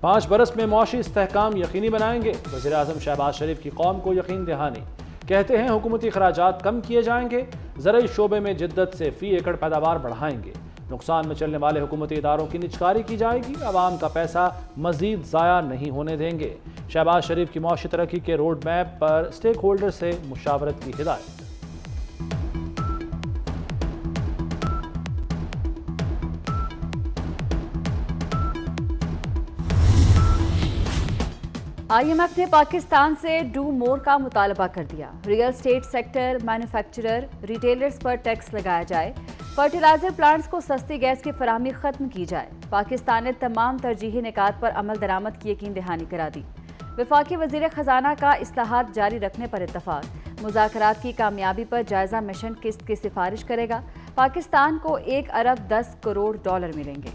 5 बरस में मुआशी इस्तेहकाम यकीनी बनाएंगे। वज़ीर-ए-आज़म शहबाज शरीफ की कौम को यकीन दहानी। कहते हैं हुकूमती खराजात कम किए जाएंगे, ज़राई शोबे में जिद्दत से फ़ी एकड़ पैदावार बढ़ाएंगे। नुकसान में चलने वाले हुकूमती इदारों की निजकारी की जाएगी। आवाम का पैसा मजीद ज़ाया नहीं होने देंगे। शहबाज शरीफ की मुआशी तरक्की के रोड मैप पर स्टेक होल्डर से मुशावरत की हिदायत। IMF ने पाकिस्तान से डू मोर का मुतालबा कर दिया। Real estate sector, manufacturer, retailers पर टैक्स लगाया जाए। फर्टिलाइजर प्लांट्स को सस्ती गैस की फराहमी खत्म की जाए। पाकिस्तान ने तमाम तरजीही निकात पर अमल दरामद की यकीन दहानी करा दी। वफाकी वजीर खजाना का इस्लाहात जारी रखने पर इत्तफाक। मुज़ाकरात की कामयाबी पर जायजा मिशन किस्त की सिफारिश करेगा। पाकिस्तान को 1 अरब 10 करोड़ डॉलर मिलेंगे।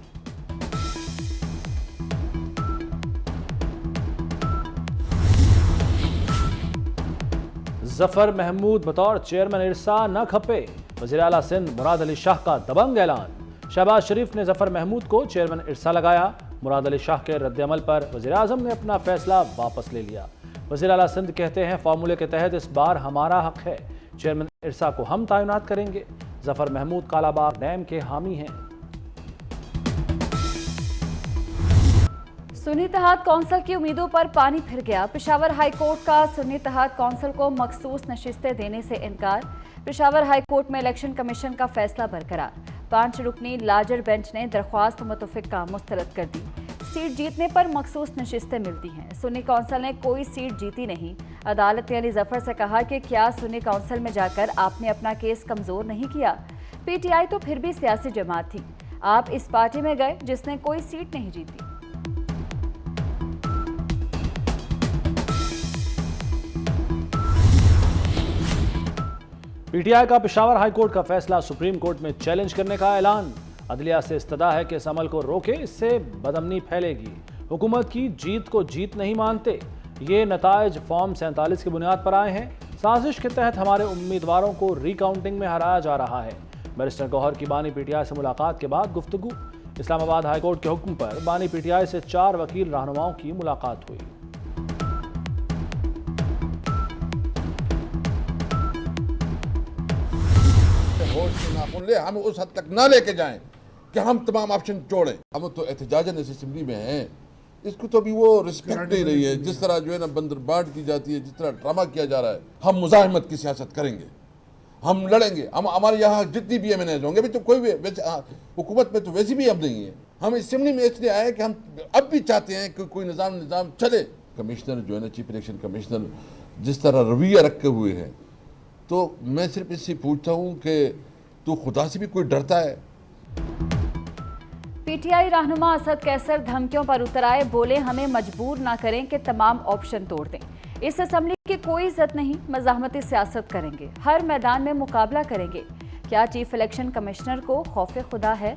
जफर महमूद बतौर चेयरमैन इरसा न खपे। वज़ीर आला सिंध मुराद अली शाह का दबंग ऐलान। शहबाज शरीफ ने जफर महमूद को चेयरमैन इरसा लगाया। मुराद अली शाह के रद्द-ए-अमल पर वज़ीर आज़म ने अपना फैसला वापस ले लिया। वज़ीर आला सिंध कहते हैं फार्मूले के तहत इस बार हमारा हक है। चेयरमैन इरसा को हम तैनात करेंगे। जफर महमूद कालाबाग डैम के हामी हैं। सुन्नी इत्तेहाद कौंसिल की उम्मीदों पर पानी फिर गया। पेशावर हाई कोर्ट का सुन्नी इत्तेहाद कौंसिल को मखसूस नशिस्तें देने से इनकार। पेशावर हाई कोर्ट में इलेक्शन कमीशन का फैसला बरकरार। 5 रुकनी लार्जर बेंच ने दरख्वास्त मुतफ़िका मुस्तरद कर दी। सीट जीतने पर मखसूस नशिस्तें मिलती हैं। सुन्नी कौंसिल ने कोई सीट जीती नहीं। अदालत ने अली जफर से कहा कि क्या सुन्नी कौंसिल में जाकर आपने अपना केस कमजोर नहीं किया? PTI तो फिर भी सियासी जमात थी। आप इस पार्टी में गए जिसने कोई सीट नहीं जीती। PTI का पेशावर हाई कोर्ट का फैसला सुप्रीम कोर्ट में चैलेंज करने का ऐलान। अदलिया से इस्तदा है कि इस अमल को रोके, इससे बदअमनी फैलेगी। हुकूमत की जीत को जीत नहीं मानते। ये नताइज फॉर्म 47 की बुनियाद पर आए हैं। साजिश के तहत हमारे उम्मीदवारों को रिकाउंटिंग में हराया जा रहा है। बैरिस्टर गौहर की बानी PTI से मुलाकात के बाद गुफ्तगू। इस्लामाबाद हाई कोर्ट के हुक्म पर बानी PTI से 4 वकील रहनुमाओं की मुलाकात हुई। हम उस हद तक ना लेके जाएं कि हम तमाम ऑप्शन छोड़ें। हम तो एहतजाजन इस असेंबली में हैं, इसको तो अभी वो रिस्पेक्ट नहीं रही है। जिस तरह जो है ना बंदरबाट की जाती है, जिस तरह ड्रामा किया जा रहा है। हम मुजाहिमत की सियासत करेंगे, हम लड़ेंगे। हम हमारे यहाँ जितनी भी MNAs होंगे, तो कोई भी हुकूमत में तो वैसी भी अब नहीं है। हम असेंबली में इसलिए आए कि हम अब भी चाहते हैं कि कोई निज़ाम चले। कमिश्नर जो है ना, चीफ इलेक्शन कमिश्नर जिस तरह रवैया रखे हुए हैं, तो मैं सिर्फ इससे पूछता हूँ कि तो खुदा से भी कोई डरता है? PTI रहनुमा असद कैसर धमकियों पर उतर आए। बोले हमें मजबूर ना करें कि तमाम ऑप्शन तोड़ दें। इस असेंबली की कोई इज्जत नहीं, मज़ाहमती सियासत करेंगे, हर मैदान में मुकाबला करेंगे। क्या चीफ इलेक्शन कमिश्नर को खौफ खुदा है?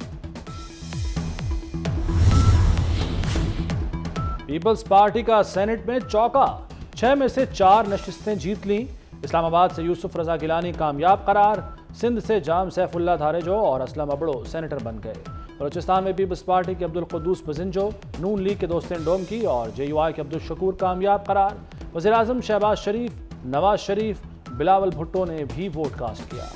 पीपल्स पार्टी का सेनेट में चौका। 6 में से 4 नशिस्तें जीत लीं। इस्लामाबाद से यूसुफ रजा गिलानी कामयाब करार। सिंध से जाम सैफुल्ला धारेजो और असलम अबड़ो सेनेटर बन गए। बलूचिस्तान में पीपल्स पार्टी के अब्दुल कुद्दूस बजिंजो, नून लीग के दोस्तेन डोमकी और JUI के अब्दुल शकूर कामयाब करार। वज़ीर आज़म शहबाज शरीफ, नवाज शरीफ, बिलावल भुट्टो ने भी वोट कास्ट किया।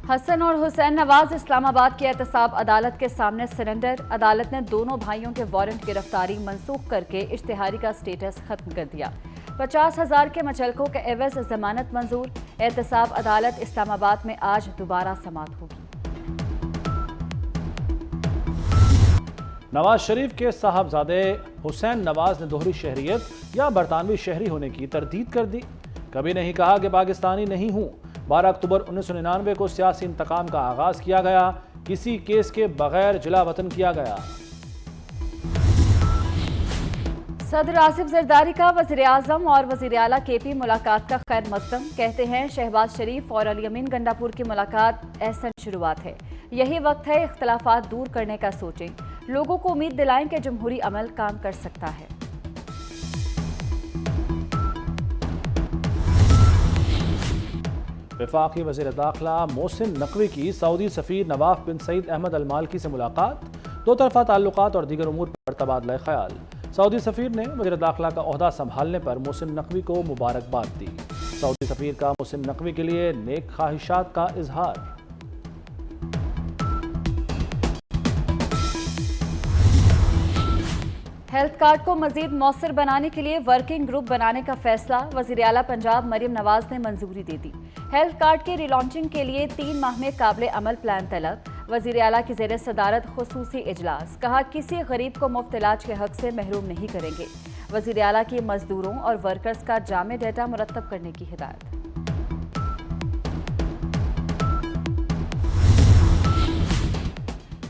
हसन और हुसैन नवाज इस्लामाबाद की एहतसाब अदालत के सामने सरेंडर। अदालत ने दोनों भाइयों के वारंट गिरफ्तारी मनसूख करके इश्तिहारी का स्टेटस खत्म कर दिया। 50,000 के मचलकों के एवज जमानत मंजूर। एहतसाब अदालत इस्लामाबाद में आज दोबारा समाअत होगी। नवाज शरीफ के साहबजादे हुसैन नवाज ने दोहरी शहरियत या बरतानवी शहरी होने की तरदीद कर दी। कभी नहीं कहा कि पाकिस्तानी नहीं हूं। 12 अक्टूबर 1999 को सियासी इंतकाम का आगाज किया गया। किसी केस के बगैर जिला वतन किया गया। सदर आसिफ जरदारी का वज़ीर आज़म और वज़ीर आला KP मुलाकात का खैर मकदम। कहते हैं शहबाज शरीफ और अली अमीन गंडापुर की मुलाकात ऐसा शुरुआत है। यही वक्त है इख्तलाफात दूर करने का सोचें। लोगों को उम्मीद दिलाएं कि जमहूरी अमल काम कर सकता है। وفاقی وزیر داخلہ محسن نقوی کی سعودی سفیر نواف بن سعید احمد المالکی سے ملاقات، دو طرفہ تعلقات اور دیگر امور پر تبادلہ خیال۔ سعودی سفیر نے وزیر داخلہ کا عہدہ سنبھالنے پر محسن نقوی کو مبارکباد دی۔ سعودی سفیر کا محسن نقوی کے لیے نیک خواہشات کا اظہار۔ ہیلتھ کارڈ کو مزید مؤثر بنانے کے لیے ورکنگ گروپ بنانے کا فیصلہ، وزیر اعلیٰ پنجاب مریم نواز نے منظوری دے دی۔ ہیلتھ کارڈ کے ری لانچنگ کے لیے 3 ماہ میں قابل عمل پلان طلب، وزیر اعلیٰ کی زیر صدارت خصوصی اجلاس، کہا کسی غریب کو مفت علاج کے حق سے محروم نہیں کریں گے، وزیر اعلیٰ کی مزدوروں اور ورکرز کا جامع ڈیٹا مرتب کرنے کی ہدایت۔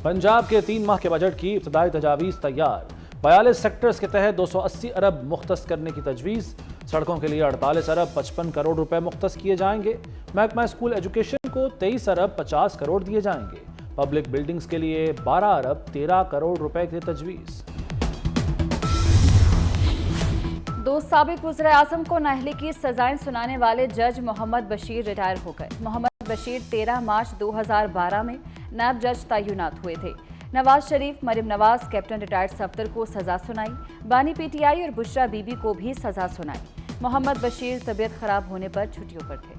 پنجاب کے 3 ماہ کے بجٹ کی ابتدائی تجاویز تیار، 42 سیکٹرز کے تحت 280 ارب مختص کرنے کی تجویز، سڑکوں کے لیے 48 ارب 55 کروڑ روپے مختص کیے جائیں گے، محکمہ اسکول ایجوکیشن کو 23 ارب 50 کروڑ دیے جائیں گے، پبلک بلڈنگز کے لیے 12 ارب 13 کروڑ روپے کی تجویز۔ 2 سابق وزراء اعظم کو نااہلی کی سزائیں سنانے والے جج محمد بشیر ریٹائر ہو گئے۔ محمد بشیر 13 مارچ 2012 میں نائب جج تعینات ہوئے تھے۔ نواز شریف، مریم نواز، کیپٹن ریٹائرڈ صفدر کو سزا سنائی، بانی پی ٹی آئی اور بشرا بی بی کو بھی سزا سنائی۔ محمد بشیر طبیعت خراب ہونے پر چھٹیوں پر تھے۔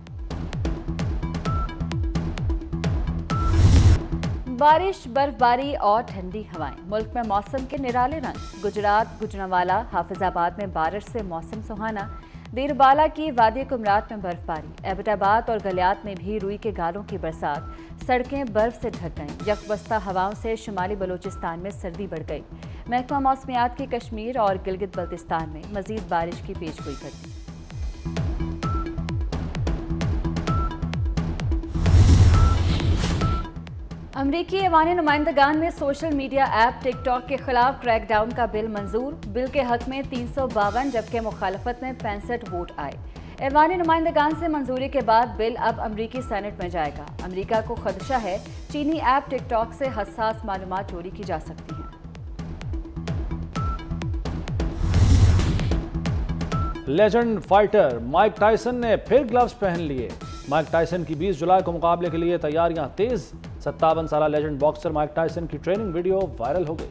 بارش، برف باری اور ٹھنڈی ہوائیں، ملک میں موسم کے نرالے رنگ۔ گجرات، گجرانوالہ، حافظ آباد میں بارش سے موسم سہانا، دیر بالا کی وادی کمرات میں برف باری، ایبٹ آباد اور گلیات میں بھی روئی کے گالوں کی برسات، سڑکیں برف سے ڈھک گئیں۔ یک بستہ ہواؤں سے شمالی بلوچستان میں سردی بڑھ گئی۔ محکمہ موسمیات کی کشمیر اور گلگت بلتستان میں مزید بارش کی پیشگوئی کر دی۔ امریکی ایوان نمائندگان میں سوشل میڈیا ایپ ٹک ٹاک کے خلاف کریک ڈاؤن کا بل منظور، بل کے حق میں 352 جبکہ مخالفت میں 65 ووٹ آئے۔ ایوان نمائندگان سے منظوری کے بعد بل اب امریکی سینٹ میں جائے گا۔ امریکہ کو خدشہ ہے چینی ایپ ٹک ٹاک سے حساس معلومات چوری کی جا سکتی ہیں۔ لیجنڈ فائٹر مائک ٹائسن نے پھر گلوز پہن لیے۔ مائک ٹائسن کی 20 جولائی کو مقابلے کے لیے تیاریاں تیز۔ 57 سالہ لیجنڈ باکسر مائک ٹائسن کی ٹریننگ ویڈیو وائرل ہو گئی۔